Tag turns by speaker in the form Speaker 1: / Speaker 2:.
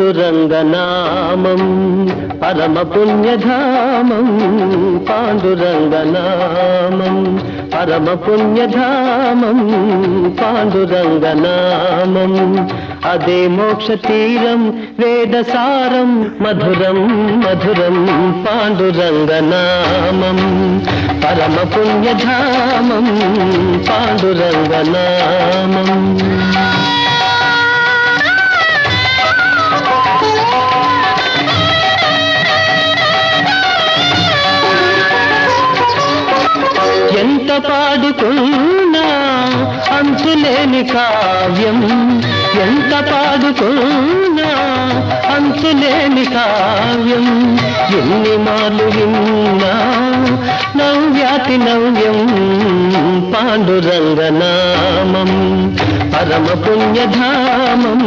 Speaker 1: పాండురంగనామం పరమ పుణ్యధామం పాండురంగనామం పరమ పుణ్యధామం పాండురంగనామం అదే మోక్ష తీరం వేదసారం మధురం మధురం పాండురంగనామం పరమ పుణ్యధామం పాండురంగనామం ఎంత పాడుకున్నా అంతులేని కావ్యం ఎంత పాడుకున్నా అంతులేని కావ్యం ఎన్ని మార్లు విన్నా నవ్యాతి నవ్యం పాండురంగనామం పరమ పుణ్యధామం